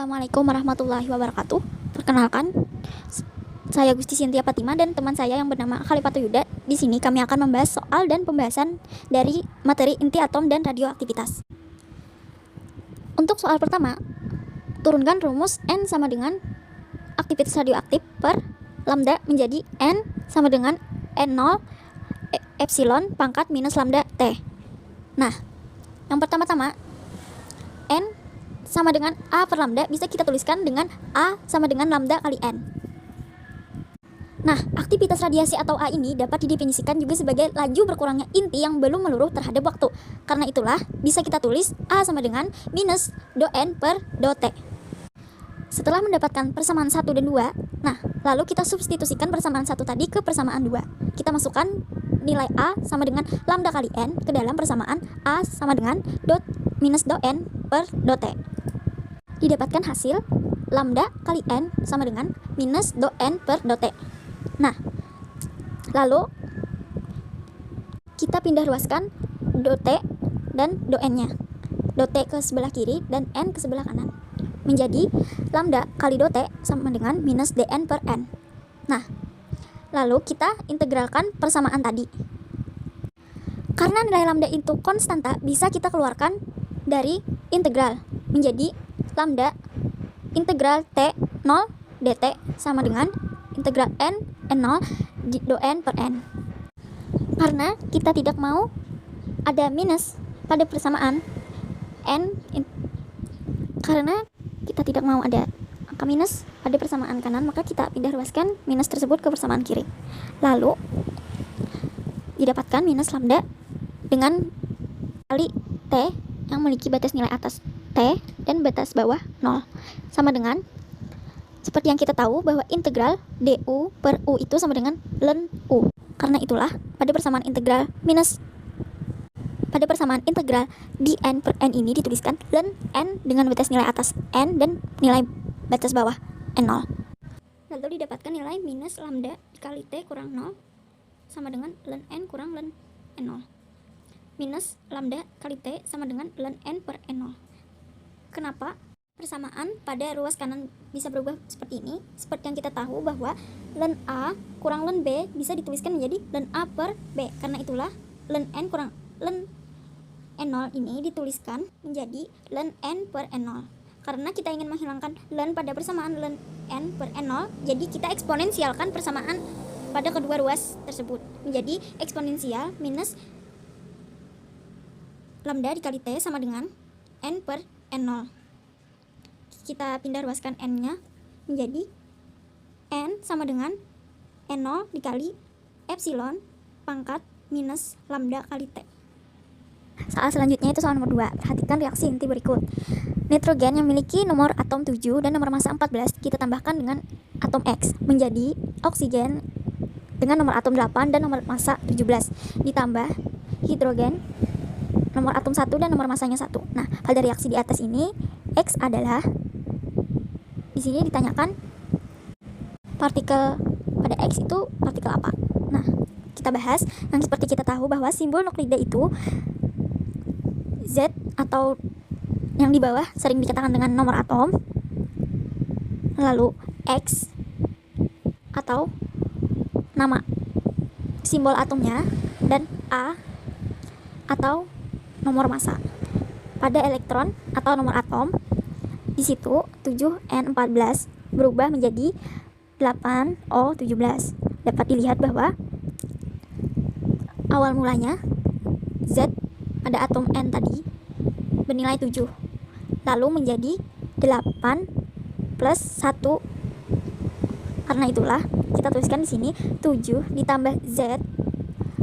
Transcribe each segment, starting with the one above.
Assalamualaikum warahmatullahi wabarakatuh. Perkenalkan, saya Gusti Sintia Fatima dan teman saya yang bernama Khalifatul Yuda. Di sini kami akan membahas soal dan pembahasan dari materi inti atom dan radioaktivitas. Untuk soal pertama, turunkan rumus N sama dengan aktivitas radioaktif per lambda menjadi N sama dengan N0 epsilon pangkat minus lambda T. Nah, yang pertama-tama, N sama dengan A per lambda bisa kita tuliskan dengan A sama dengan lambda kali N. Nah, aktivitas radiasi atau A ini dapat didefinisikan juga sebagai laju berkurangnya inti yang belum meluruh terhadap waktu. Karena itulah bisa kita tulis A sama dengan minus do N per do T. Setelah mendapatkan persamaan 1 dan 2, nah lalu kita substitusikan persamaan 1 tadi ke persamaan 2. Kita masukkan nilai A sama dengan lambda kali N ke dalam persamaan A sama dengan minus do N per do T. Didapatkan hasil lambda kali N sama dengan minus do N per do T. Nah, lalu kita pindah ruaskan do T dan do N-nya. Do T ke sebelah kiri dan N ke sebelah kanan. Menjadi lambda kali do T sama dengan minus dN per N. Nah, lalu kita integralkan persamaan tadi. Karena nilai lambda itu konstanta, bisa kita keluarkan dari integral menjadi lambda integral T0 dt sama dengan integral N0 do N per N. Karena kita tidak mau ada minus pada persamaan N, karena kita tidak mau ada angka minus pada persamaan kanan, maka kita pindah ruaskan minus tersebut ke persamaan kiri. Lalu didapatkan minus lambda dengan kali T yang memiliki batas nilai atas T dan batas bawah 0 sama dengan seperti yang kita tahu bahwa integral du per u itu sama dengan ln u. Karena itulah pada persamaan integral dn per n ini dituliskan ln n dengan batas nilai atas n dan nilai batas bawah n0. Lalu didapatkan nilai minus lambda dikali t kurang 0 sama dengan ln n kurang ln n0. Minus lambda kali t sama dengan ln n per n0. Kenapa persamaan pada ruas kanan bisa berubah seperti ini? Seperti yang kita tahu bahwa ln A kurang ln B bisa dituliskan menjadi ln A per B. Karena itulah ln N kurang ln N0 ini dituliskan menjadi ln N per N0. Karena kita ingin menghilangkan ln pada persamaan ln N per N0, jadi kita eksponensialkan persamaan pada kedua ruas tersebut menjadi eksponensial minus lambda dikali T sama dengan N per N0. Kita pindah ruaskan N-nya menjadi N sama dengan N0 dikali epsilon pangkat minus lambda kali T. Soal selanjutnya itu soal nomor 2. Perhatikan reaksi inti berikut. Nitrogen yang memiliki nomor atom 7 dan nomor massa 14 kita tambahkan dengan atom X menjadi oksigen dengan nomor atom 8 dan nomor massa 17 ditambah hidrogen nomor atom 1 dan nomor massanya 1. Nah, pada reaksi di atas ini X adalah, di sini ditanyakan partikel pada X itu partikel apa. Nah, kita bahas. Yang seperti kita tahu bahwa simbol nuklida itu Z atau yang di bawah sering dikatakan dengan nomor atom, lalu X atau nama simbol atomnya, dan A atau nomor massa. Pada elektron atau nomor atom, di situ 7N14 berubah menjadi 8O17. Dapat dilihat bahwa awal mulanya Z pada atom N tadi bernilai 7, lalu menjadi 8 plus 1. Karena itulah kita tuliskan di sini 7 ditambah Z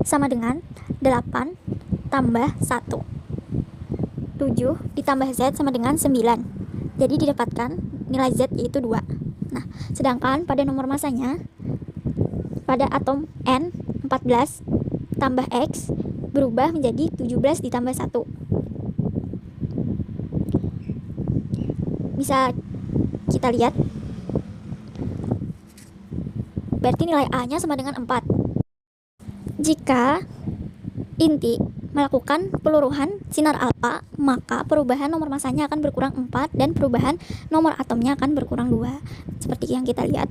sama dengan 8 tambah 1. 7 ditambah Z sama dengan 9. Jadi didapatkan nilai Z yaitu 2. Nah, sedangkan pada nomor massanya pada atom N 14 tambah X berubah menjadi 17 ditambah 1. Bisa kita lihat, berarti nilai A nya sama dengan 4. Jika inti melakukan peluruhan sinar alfa, maka perubahan nomor masanya akan berkurang 4 dan perubahan nomor atomnya akan berkurang 2. Seperti yang kita lihat.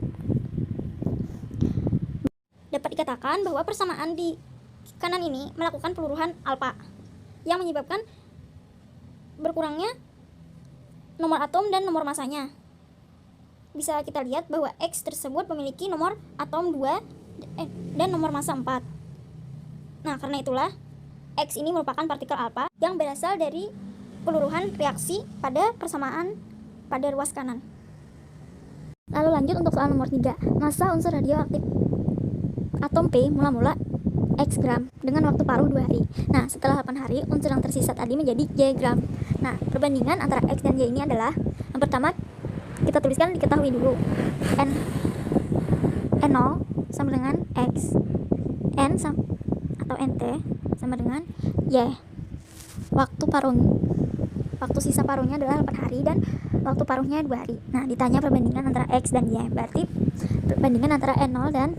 Dapat dikatakan bahwa persamaan di kanan ini melakukan peluruhan alfa yang menyebabkan berkurangnya nomor atom dan nomor masanya. Bisa kita lihat bahwa X tersebut memiliki nomor atom 2 dan nomor massa 4. Nah, karena itulah X ini merupakan partikel alfa yang berasal dari peluruhan reaksi pada persamaan pada ruas kanan. Lalu lanjut untuk soal nomor 3. Massa unsur radioaktif atom P mula-mula X gram dengan waktu paruh 2 hari. Nah, setelah 8 hari, unsur yang tersisa tadi menjadi Y gram. Nah, perbandingan antara X dan Y ini adalah, yang pertama kita tuliskan, diketahui dulu. N0 sama dengan X. Atau NT sama dengan Y. Waktu sisa paruhnya adalah 8 hari dan waktu paruhnya 2 hari. Nah, ditanya perbandingan antara X dan Y. Berarti perbandingan antara N0 dan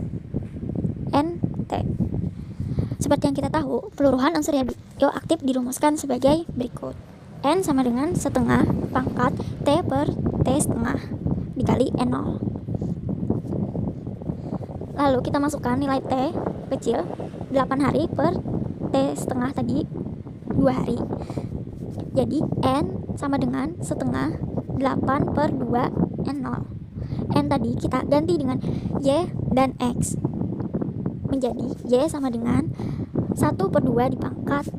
NT. Seperti yang kita tahu, peluruhan unsur radioaktif dirumuskan sebagai berikut. N sama dengan setengah pangkat T per T setengah dikali N0. Lalu kita masukkan nilai T kecil 8 hari per T setengah tadi 2 hari. Jadi N sama dengan setengah 8 per 2 N0. N tadi kita ganti dengan Y dan X. Menjadi Y sama dengan 1 per 2 dipangkat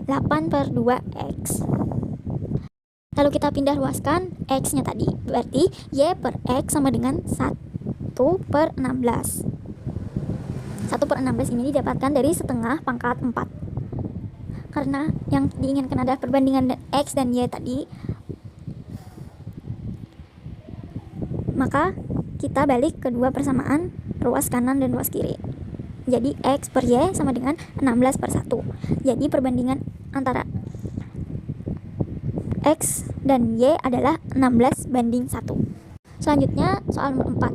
8 per 2X. Lalu kita pindah ruaskan X nya tadi. Berarti Y per X sama dengan 1 per 16. 1 per 16 ini didapatkan dari setengah pangkat 4. Karena yang diinginkan adalah perbandingan X dan Y tadi, maka kita balik kedua persamaan ruas kanan dan ruas kiri. Jadi X per Y sama dengan 16 per 1. Jadi perbandingan antara X dan Y adalah 16 banding 1. Selanjutnya soal nomor 4.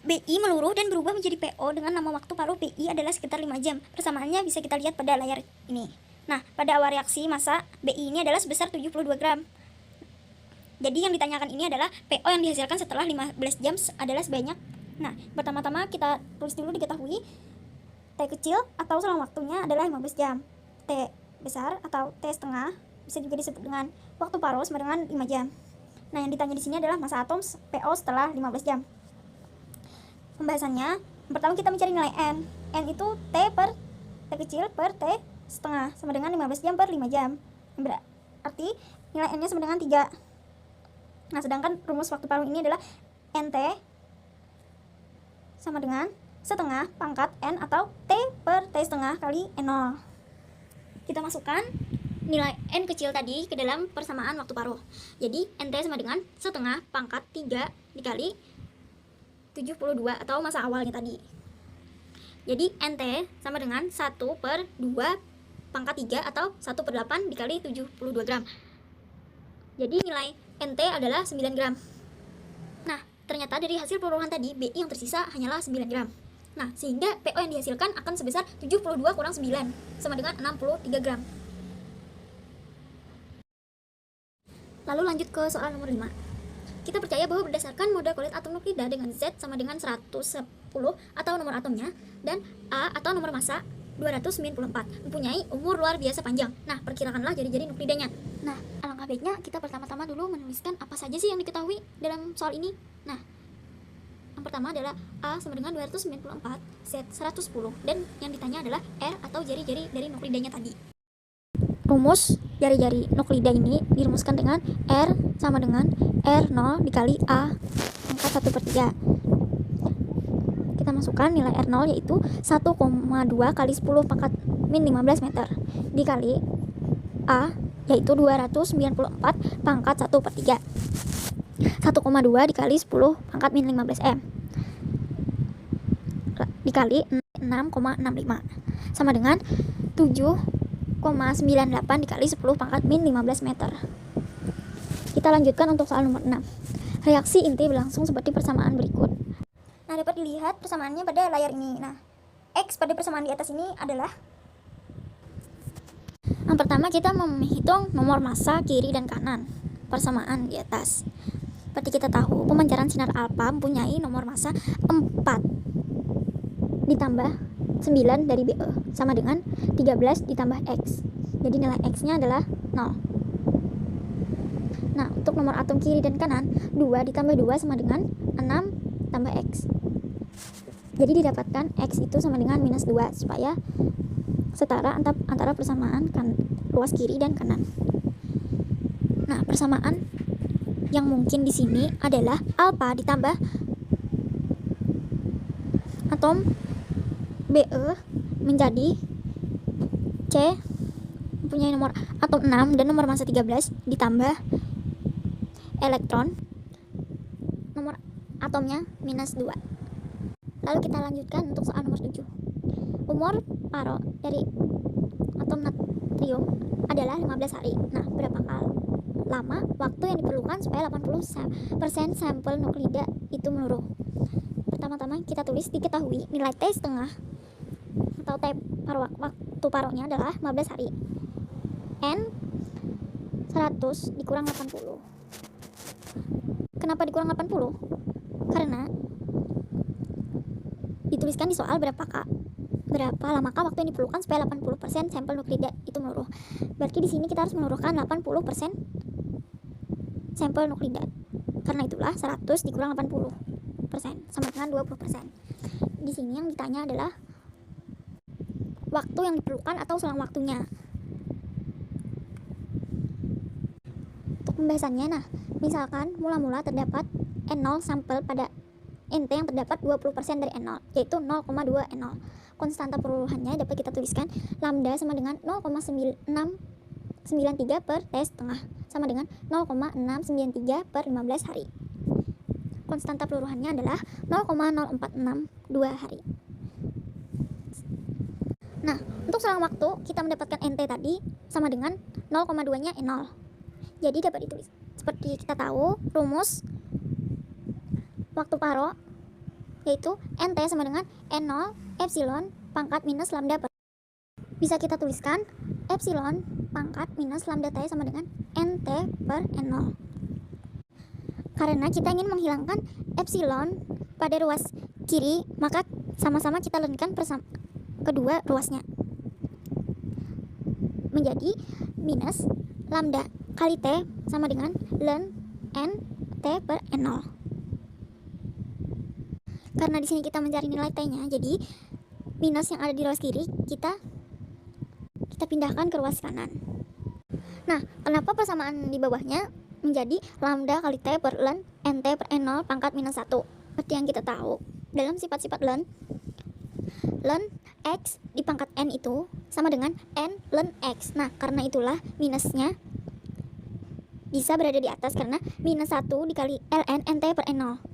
BI meluruh dan berubah menjadi PO dengan nama waktu paruh BI adalah sekitar 5 jam. Persamaannya bisa kita lihat pada layar ini. Nah, pada awal reaksi massa BI ini adalah sebesar 72 gram. Jadi yang ditanyakan ini adalah PO yang dihasilkan setelah 15 jam adalah sebanyak. Nah, pertama-tama kita tulis dulu, diketahui T kecil atau selang waktunya adalah 15 jam. T besar atau T setengah bisa juga disebut dengan waktu paruh sama dengan 5 jam. Nah, yang ditanya di sini adalah massa atom PO setelah 15 jam. Pembahasannya, pertama kita mencari nilai N. N itu T per T kecil per T setengah sama dengan 15 jam per 5 jam. Berarti nilai N-nya sama dengan 3. Nah, sedangkan rumus waktu paruh ini adalah NT sama dengan setengah pangkat N atau T per T setengah kali N0. Kita masukkan nilai N kecil tadi ke dalam persamaan waktu paruh. Jadi NT sama dengan setengah pangkat 3 dikali 72 atau masa awalnya tadi. Jadi NT sama dengan 1 per 2 pangkat 3 atau 1 per 8 dikali 72 gram. Jadi nilai NT adalah 9 gram. Nah, ternyata dari hasil peluruhan tadi, BI yang tersisa hanyalah 9 gram. Nah, sehingga PO yang dihasilkan akan sebesar 72 kurang 9 sama dengan 63 gram. Lalu lanjut ke soal nomor 5. Kita percaya bahwa berdasarkan mode kulit atom nuklida dengan Z sama dengan 110 atau nomor atomnya dan A atau nomor massa 294 mempunyai umur luar biasa panjang. Nah, perkirakanlah jari-jari nuklidanya. Nah, alangkah baiknya kita pertama-tama dulu menuliskan apa saja sih yang diketahui dalam soal ini. Nah, yang pertama adalah A sama dengan 294, Z 110, dan yang ditanya adalah R atau jari-jari dari nuklidanya tadi. Rumus jari-jari nuklida ini dirumuskan dengan R sama dengan R0 dikali A pangkat 1 per 3. Kita masukkan nilai R0 yaitu 1,2 kali 10 pangkat min 15 meter dikali A yaitu 294 pangkat 1 per 3. 1,2 dikali 10 pangkat min 15 M dikali 6,65 sama dengan 7,98 dikali 10 pangkat min 15 meter. Kita lanjutkan untuk soal nomor 6. Reaksi inti berlangsung seperti persamaan berikut. Nah, dapat dilihat persamaannya pada layar ini. Nah, X pada persamaan di atas ini adalah Yang pertama kita menghitung nomor massa kiri dan kanan, persamaan di atas. Seperti kita tahu, pemancaran sinar alfa mempunyai nomor massa 4 ditambah 9 dari BE sama dengan 13 ditambah X. Jadi nilai X-nya adalah 0. Nah, untuk nomor atom kiri dan kanan, 2 ditambah 2 sama dengan 6 tambah X. Jadi didapatkan X itu sama dengan minus 2 supaya setara antara persamaan ruas kiri dan kanan. Nah, persamaan yang mungkin di sini adalah alfa ditambah atom BE menjadi C mempunyai nomor atom 6 dan nomor massa 13 ditambah elektron nomor atomnya minus 2. Lalu kita lanjutkan untuk soal nomor 7. Umur paro dari atom natrium adalah 15 hari. Nah, berapa lama waktu yang diperlukan supaya 80% sampel nuklida itu meluruh? Pertama-tama kita tulis diketahui nilai T setengah atau T waktu paronya adalah 15 hari. N 100 dikurang 80. Kenapa dikurang 80? Karena dituliskan di soal berapa lamakah waktu yang diperlukan supaya 80% sampel nuklida itu meluruh. Berarti di sini kita harus meluruhkan 80% sampel nuklida. Karena itulah 100 dikurang 80% sama dengan 20%. Di sini yang ditanya adalah waktu yang diperlukan atau selang waktunya. Untuk pembahasannya, nah, misalkan mula-mula terdapat N0 sampel pada NT yang terdapat 20% dari N0, yaitu 0,2 N0. Konstanta perluruhannya dapat kita tuliskan lambda sama dengan 0,693 per T setengah, sama dengan 0,693 per 15 hari. Konstanta peluruhannya adalah 0,0462 hari. Nah, untuk selang waktu kita mendapatkan NT tadi sama dengan 0,2-nya N0. Jadi dapat ditulis seperti kita tahu rumus waktu paro yaitu NT sama dengan N0 epsilon pangkat minus lambda per. Bisa kita tuliskan epsilon pangkat minus lambda T sama dengan NT per N0. Karena kita ingin menghilangkan epsilon pada ruas kiri, maka sama-sama kita lenikan kedua ruasnya menjadi minus lambda kali T sama dengan ln N T per N0. Karena di sini kita mencari nilai T-nya, jadi minus yang ada di ruas kiri kita pindahkan ke ruas kanan. Nah, kenapa persamaan di bawahnya menjadi lambda kali T per ln NT per N0 pangkat minus 1? Seperti yang kita tahu, dalam sifat-sifat ln X di pangkat N itu sama dengan N ln X. Nah, karena itulah minusnya bisa berada di atas karena minus 1 dikali ln NT per N0.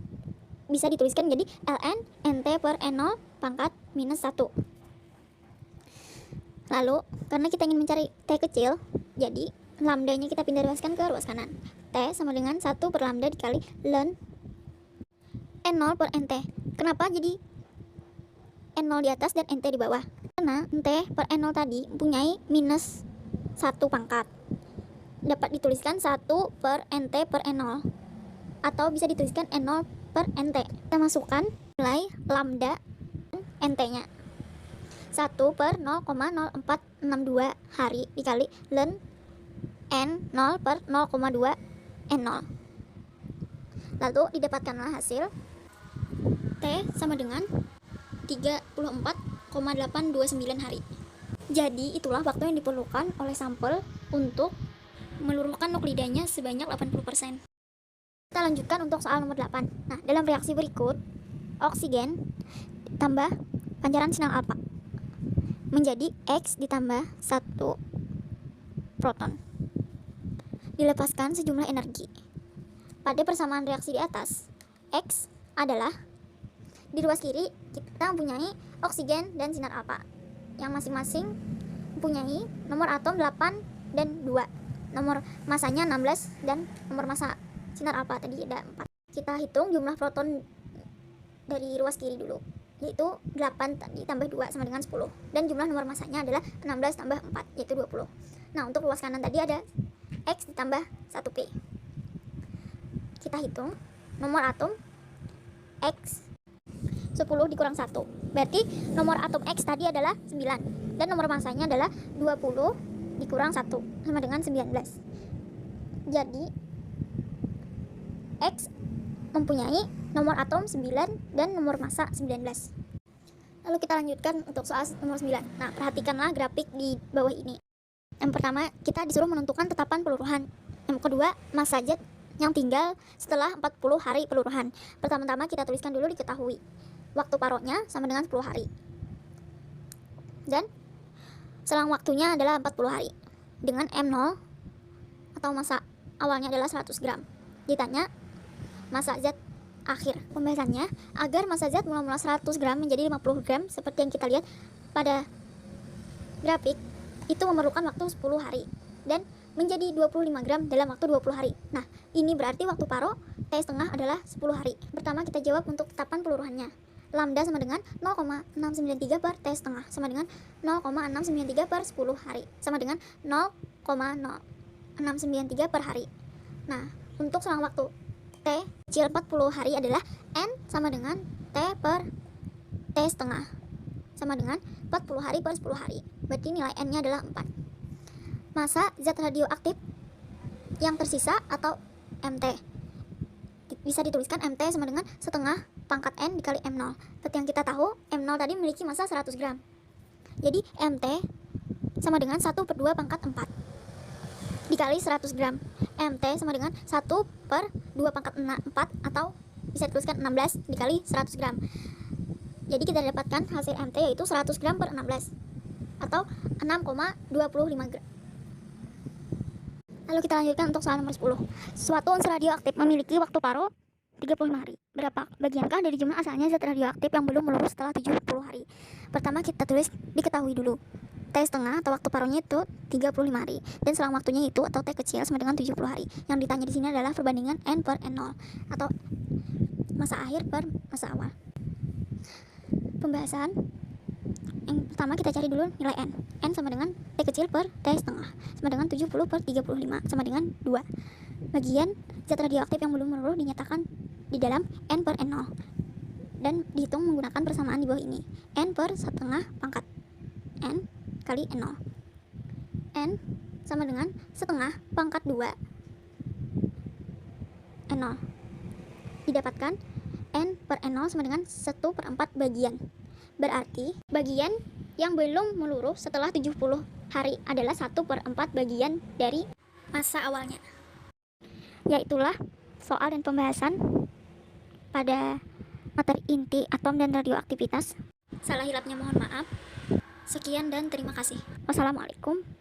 Bisa dituliskan menjadi ln NT per N0 pangkat minus 1. Lalu, karena kita ingin mencari T kecil, jadi lambdanya kita pindah ruaskan ke ruas kanan. T sama dengan 1 per lambda dikali ln N0 per NT. Kenapa jadi N0 di atas dan NT di bawah? Karena NT per N0 tadi mempunyai minus 1 pangkat. Dapat dituliskan 1 per NT per N0. Atau bisa dituliskan N0 per NT. Kita masukkan nilai lambda NT-nya. 1 per 0,0462 hari dikali ln N0 per 0,2 N0. Lalu didapatkanlah hasil T sama dengan 34,829 hari. Jadi itulah waktu yang diperlukan oleh sampel untuk meluruhkan nuklidanya sebanyak 80%. Kita lanjutkan untuk soal nomor 8. Nah, dalam reaksi berikut, oksigen tambah pancaran sinar alfa menjadi X ditambah 1 proton. Dilepaskan sejumlah energi. Pada persamaan reaksi di atas, X adalah di ruas kiri kita mempunyai oksigen dan sinar alfa yang masing-masing mempunyai nomor atom 8 dan 2. Nomor masanya 16 dan nomor massa sinar alfa tadi ada 4. Kita hitung jumlah proton dari ruas kiri dulu, yaitu 8 ditambah 2 sama dengan 10. Dan jumlah nomor masanya adalah 16 tambah 4, yaitu 20. Nah, untuk luas kanan tadi ada X ditambah 1P. Kita hitung nomor atom X 10 dikurang 1. Berarti nomor atom X tadi adalah 9. Dan nomor masanya adalah 20 dikurang 1 sama dengan 19. Jadi X mempunyai nomor atom 9 dan nomor massa 19. Lalu kita lanjutkan untuk soal nomor 9. Nah, perhatikanlah grafik di bawah ini. Yang pertama, kita disuruh menentukan tetapan peluruhan. Yang kedua, massa zat yang tinggal setelah 40 hari peluruhan. Pertama-tama kita tuliskan dulu diketahui. Waktu paronya sama dengan 10 hari. Dan selang waktunya adalah 40 hari. Dengan M0 atau massa awalnya adalah 100 gram. Ditanya massa zat akhir. Pembahasannya, agar massa zat mula-mula 100 gram menjadi 50 gram seperti yang kita lihat pada grafik, itu memerlukan waktu 10 hari dan menjadi 25 gram dalam waktu 20 hari. Nah, ini berarti waktu paro T setengah adalah 10 hari. Pertama kita jawab untuk tetapan peluruhannya. Lambda sama dengan 0,693 per T setengah sama dengan 0,693 per 10 hari sama dengan 0,0693 per hari. Nah, untuk selang waktu T kecil 40 hari adalah N sama dengan T per T setengah sama dengan 40 hari per 10 hari. Berarti nilai N-nya adalah 4. Massa zat radioaktif yang tersisa atau MT. Bisa dituliskan MT sama dengan setengah pangkat N dikali M0. Seperti yang kita tahu, M0 tadi memiliki massa 100 gram. Jadi MT sama dengan 1/2 pangkat 4 dikali 100 gram. MT sama dengan 1/2 pangkat 4 atau bisa dituliskan 16 dikali 100 gram. Jadi kita dapatkan hasil MT yaitu 100 gram per 16 atau 6,25 gram. Lalu kita lanjutkan untuk soal nomor 10. Suatu unsur radioaktif memiliki waktu paro 35 hari. Berapa bagiankah dari jumlah asalnya zat radioaktif yang belum meluruh setelah 70 hari? Pertama kita tulis diketahui dulu. T setengah atau waktu paronya itu 35 hari dan selang waktunya itu atau T kecil sama dengan 70 hari. Yang ditanya di sini adalah perbandingan N per N0 atau masa akhir per masa awal. Pembahasan yang pertama kita cari dulu nilai N. N sama dengan T kecil per T setengah sama dengan 70 per 35 sama dengan 2. Bagian zat radioaktif yang belum meluruh dinyatakan di dalam N per N0 dan dihitung menggunakan persamaan di bawah ini. N per setengah pangkat N kali N0. N sama dengan setengah pangkat 2 N0. Didapatkan N per N0 sama dengan 1/4 bagian. Berarti bagian yang belum meluruh setelah 70 hari adalah 1/4 bagian dari masa awalnya. Yaitulah soal dan pembahasan pada materi inti atom dan radioaktivitas. Salah hilapnya mohon maaf. Sekian dan terima kasih. Wassalamualaikum warahmatullahi wabarakatuh.